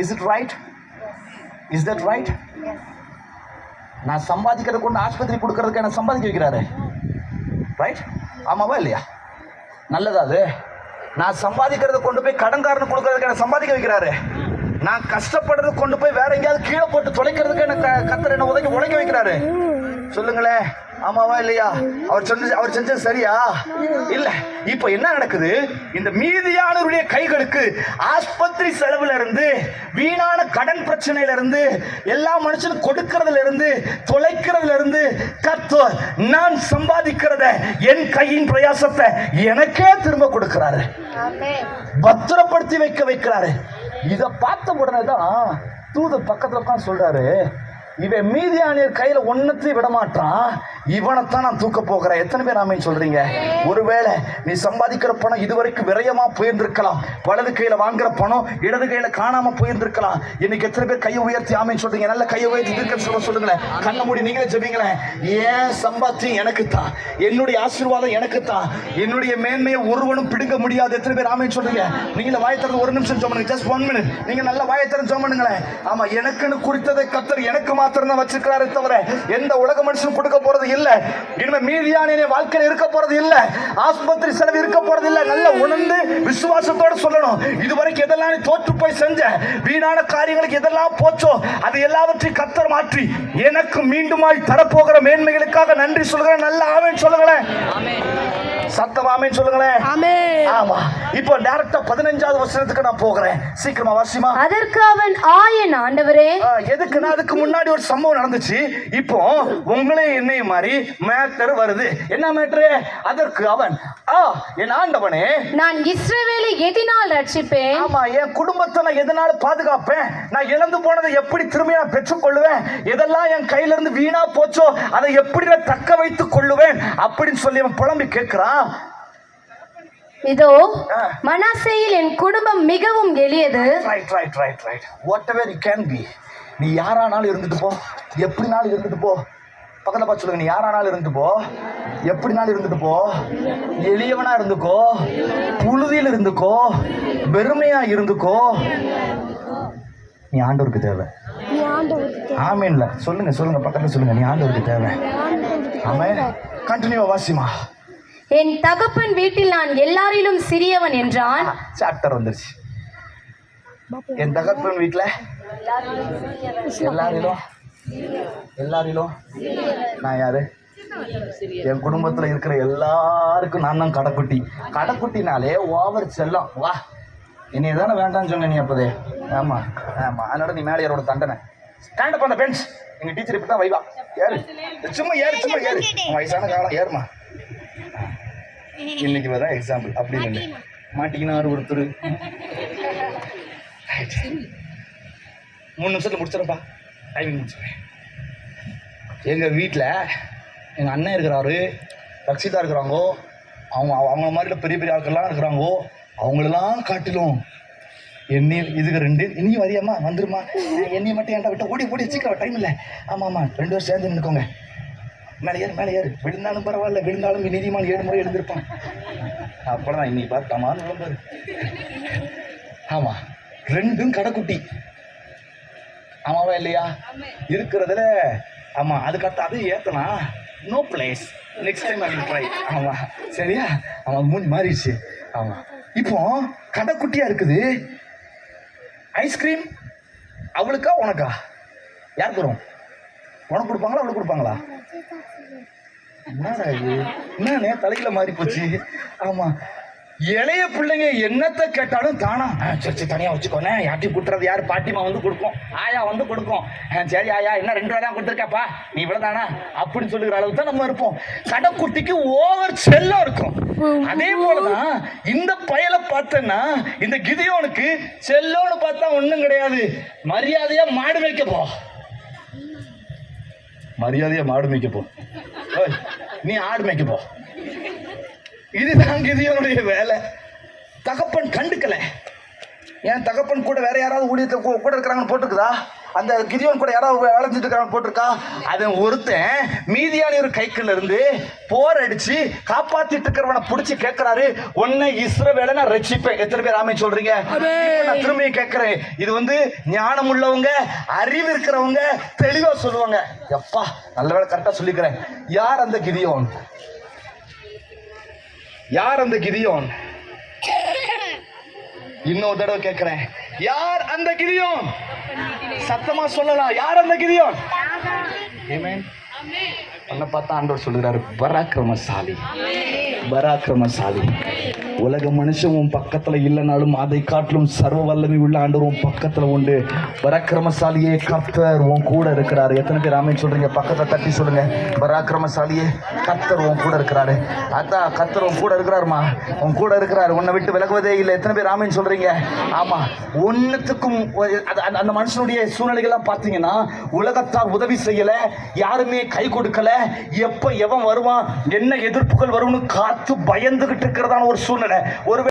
Is it right? Is that right? நான் சம்பாதிக்கிறத கொண்டு ஆஸ்பத்திரி கொடுக்கறதுக்கு என்ன சம்பாதிக்க வைக்கிறாரு, ரைட்? ஆமாவா இல்லையா? நல்லதா அது? நான் சம்பாதிக்கிறத கொண்டு போய் கடன்காரனுக்கு கொடுக்கறதுக்கு என்ன சம்பாதிக்க வைக்கிறாரு. நான் கஷ்டப்படுறத கொண்டு போய் வேற எங்கேயாவது கீழே போட்டு தொலைக்கிறதுக்கு என்ன கத்தர் என்ன உழைக்க வைக்கிறாரு. சொல்லுங்களேன், ஆமாவா இல்லையா? அவர் செஞ்சது சரியா? இல்ல. இப்ப என்ன நடக்குது? இந்த மீதியானவருடைய கைகளுக்கு ஆஸ்பத்திரி செலவுல இருந்து, வீணான கடன் பிரச்சனையில இருந்து, எல்லா மனுஷனும் கொடுக்கறதுல இருந்து, தொலைக்கிறதுல இருந்து கர்த்தர் நான் சம்பாதிக்கிறத, என் கையின் பிரயாசத்தை எனக்கே திரும்ப கொடுக்கிறாரு, பத்திரப்படுத்தி வைக்கிறாரு. இதை பார்த்த உடனே தான் தூதர் பக்கத்துல உட்கார்ந்து சொல்றாரு, இவன் மீதியானியர் கையில ஒன்னத்தையும் விட மாட்டான், இவனைத்தான் நான் தூக்க போகிறேன். எத்தனை பேர் ஆமேன்னு சொல்றீங்க? ஒருவேளை நீ சம்பாதிக்கிற பணம் இதுவரைக்கும் விரயமா போயிருந்திருக்கலாம், வலது கையில வாங்குற பணம் இடது கையில காணாம போயிருந்திருக்கலாம். இன்னைக்கு எத்தனை பேர் கையை உயர்த்தி ஆமேன்னு சொல்றீங்க? நல்ல கையை உயர்த்தி இருக்கிற சொல்லுங்களேன். கண்ண மூடி நீங்களே ஜெபிங்களேன். ஏன் சம்பாத்தியம் எனக்கு தான், என்னுடைய ஆசீர்வாதம் எனக்கு தான், என்னுடைய மேன்மையை ஒருவனும் பிடுங்க முடியாது. எத்தனை பேர் ஆமேன்னு சொல்றீங்க? நீங்கள வாயத்திறந்து ஒரு நிமிஷம் ஜெபம் பண்ணுங்க. Just 1 minute. நீங்க நல்ல வாயத்திறந்து ஜெபம் பண்ணுங்களேன். ஆமா, எனக்குன்னு குறித்ததை கர்த்தர் எனக்கு மாத்திரம் தான் வச்சிருக்கிறாரே தவிர எந்த உலக மனுஷனும் கொடுக்க போறது இல்ல. இனிமே மீதியான வாழ்க்கையில் இருக்க போறது இல்ல, ஆஸ்பத்திரி செலவு இருக்க போறது இல்ல. நல்ல உணர்ந்து விசுவாசத்தோட சொல்லணும். இதுவரைக்கும் எதெல்லாம் நீ தோற்று போய் செஞ்ச வீணான காரியங்களுக்கு எதெல்லாம் போச்சோ அது எல்லாவற்றையும் கர்த்தர் மாற்றி எனக்கு மீண்டுமாய் தரப்போகிற மேன்மைகளுக்காக நன்றி சொல்கிறேன். நல்ல ஆமென் சொல்லுங்களேன். சத்தம் ஆமென் சொல்லுங்களேன். ஆமா, இப்போ டைரக்டா 15வது வசனத்துக்கு நான் போகிறேன். சீக்கிரமா வாசிமா. அதற்கு அவன் என் ஆண்டவரே. எதுக்குன்னா அதுக்கு முன்னாடி ஒரு சம்பவம் நடந்துச்சு. இப்போ உங்களே என்னையும் மாதிரி மேட்டர் வருது. என்ன மேட்டர்? அதற்கு அவன் என் ஆண்டவனே, நான் இஸ்ரவேலை எதனால் ரட்சிப்பேன்? ஆமா, என் குடும்பத்தை நான் எதனால பாதுகாப்பேன்? நான் இழந்து போனதை எப்படி திரும்பி நான் பெற்றுக் கொள்ளுவேன்? எதெல்லாம் என் கையில இருந்து வீணா போச்சோ அதை எப்படி நான் தக்க வைத்துக் கொள்ளுவேன் அப்படின்னு சொல்லி அவன் புலம்பி கேட்கிறான். இதோ மனாசேயில் என் குடும்பம் மிகவும் எளியது. whatever you can be, நீ யாரானாலும் இருந்துட்டு போ, எப்படினாலும் இருந்துட்டு போ. பக்கத்துல பார்த்து சொல்லுங்க, நீ யாரானாலும் இருந்துட்டு போ, எப்படினாலும் இருந்துட்டு போ, எளியவனா இருந்துக்கோ, புழுதியில் இருந்துக்கோ, வெறுமையா இருந்துக்கோ, நீ ஆண்டவருக்கு தேவை. ஆமேன்ல சொல்லுங்க சொல்லுங்க, பக்கத்துல சொல்லுங்க, நீ ஆண்டவருக்கு தேவை. ஆமென். கண்டினியூ வாசிமா. என் தகப்பன் வீட்டில் நான் எல்லாரிலும் சிறியவன் என்றான். சாப்டர் வந்துருச்சு. என் தகப்பன் வீட்டுல எல்லாரிலும் நான் யாரு? என் குடும்பத்துல இருக்கிற எல்லாருக்கும் நான் தான் கடைக்குட்டி. கடைக்குட்டினாலே ஓவர் செல்லம். வா, என்னைய தானே வேண்டாம்னு சொன்ன நீ அப்போதே. ஆமா ஆமா, அதனால நீ மேலே ஏறோட தண்டனை. Stand up on the bench. எங்க டீச்சர் இப்படி தான் வைவா. ஏறு, சும்மா ஏறு. வயசான காலம், ஏறுமா. இன்னைக்கு வர எக்ஸாம்பிள் அப்படி இல்லை, மாட்டிக்கினாரு ஒருத்தர். 3 நிமிஷத்துல முடிச்சிடப்பா, டைமிங் முடிச்சிடுறேன். எங்கள் வீட்டில் எங்கள் அண்ணன் இருக்கிறாரு, ரக்ஷிதா இருக்கிறாங்கோ, அவங்க மாதிரி பெரிய பெரிய ஆட்கள்லாம் இருக்கிறாங்கோ. அவங்களெல்லாம் காட்டிலும் இதுக்கு 2 இனி வரியாம்மா வந்துருமா, என்னையை மட்டும் ஏன்டா விட்டு ஓடி சீக்கிரம், டைம் இல்லை. ஆமாம் 2 பேர் சேர்ந்து நின்றுக்கோங்க. மேலே ஏறு. விழுந்தாலும் பரவாயில்ல, விழுந்தாலும் நீதிமான் 7 முறை எழுந்திருப்பான். அப்போதான் இன்னைக்கு பார்த்தமான்னு விளம்பாரு. ஆமாம், 2ம் கடைக்குட்டி. ஆமாவா இல்லையா? இருக்கிறதுல ஆமாம், அதுக்கடுத்து அது ஏற்றனா no place, next time I will try. ஆமாம் சரியா? ஆமாம், மூஞ்சி மாறிடுச்சு. ஆமாம், இப்போ கடைக்குட்டியாக இருக்குது. ஐஸ்கிரீம் அவளுக்கா உனக்கா? யாருக்கு வரும்? உனக்கு கொடுப்பாங்களா அவளுக்கு கொடுப்பாங்களா? என்னடா இது, என்னன்னே தலையில மாறி போச்சு. ஆமா, இளைய பிள்ளைங்க என்னத்தை கேட்டாலும் தானா சரி தனியாக வச்சுக்கோனே, யாட்டி கூட்டுறது யார்? பாட்டிமா வந்து கொடுக்கும், ஆயா வந்து கொடுக்கும். சரி ஆயா, என்ன 2 ரூபா தான் கொடுத்துருக்காப்பா, நீ இவ்வளோ தானா அப்படின்னு சொல்லுகிற அளவுக்கு தான் நம்ம இருப்போம். கடைக்குட்டிக்கு ஓவர் செல்லம் இருக்கும். அதே போலதான் இந்த பயலை பார்த்தேன்னா, இந்த கிதியோனுக்கு செல்லோன்னு பார்த்தா ஒன்றும் கிடையாது. மரியாதையா மாடு மேய்க்கப்போ, நீ ஆடு மேய்க்கப்போ. இதுதான் கிதியோனுடைய வேலை. தகப்பன் கண்டுக்கல. என் தகப்பன் கூட வேற யாராவது ஊழியத்தை கூட இருக்கிறாங்கன்னு போட்டுக்குதா? அந்த கிதியோன் கூட யாராவது வேலை செஞ்சுட்டு இருக்காங்க போட்டிருக்கா? அவன் ஒருத்தன் மீதியானியர் கைக்குள்ள இருந்து போர் அடிச்சு காப்பாத்திட்டு இருக்கிறவனை பிடிச்சி கேட்கிறாரு, உன்னை இஸ்ரவேலை நான் ரட்சிப்பேன். எத்தனை பேர் ஆமென் சொல்றீங்க? இப்ப நான் திரும்பி கேட்கிறேன், இது வந்து ஞானம் உள்ளவங்க, அறிவு இருக்கிறவங்க தெளிவா சொல்லுவாங்க. எப்பா நல்ல வேளை கரெக்டா சொல்லிக்கிறேன். யார் அந்த கிதியோன்? யார் அந்த கிதியோன்? இன்னொரு தடவை கேட்கிறேன், யார் அந்த கிதியோன்? சத்தமா சொல்லலாம், யார் அந்த கிதியோன்? ஆமென். உன்னை பார்த்தா ஆண்டவர் சொல்லுகிறாரு, பராக்கிரமசாலி, பராக்கிரமசாலி. உலக மனுஷன் உன் பக்கத்துல இல்லைனாலும் அதை காட்டிலும் சர்வ வல்லமை உள்ள ஆண்டவர் உன் பக்கத்துல உண்டு. பராக்கிரமசாலியே, கர்த்தர் உன் கூட இருக்கிறாரு. எத்தனை பேர் ஆமென் சொல்றீங்க? பக்கத்தை தட்டி சொல்லுங்க, பராக்கிரமசாலியே, கர்த்தர் உன் கூட இருக்கிறாரு. அதான் கர்த்தர் உன் கூட இருக்கிறாருமா, உன் கூட இருக்கிறாரு, உன்னை விட்டு விலகுவதே இல்லை. எத்தனை பேர் ஆமென் சொல்றீங்க? ஆமா. ஒன்னுத்துக்கும் அந்த மனுஷனுடைய சூழ்நிலைகள்லாம் பார்த்தீங்கன்னா, உலகத்தார் உதவி செய்யல, யாருமே கை கொடுக்கல, எப்ப எவன் வருவான், என்ன எதிர்ப்புகள் வரும்னு காத்து பயந்துகிட்டு இருக்கிறதான ஒரு சூழ்நிலை. ஒரு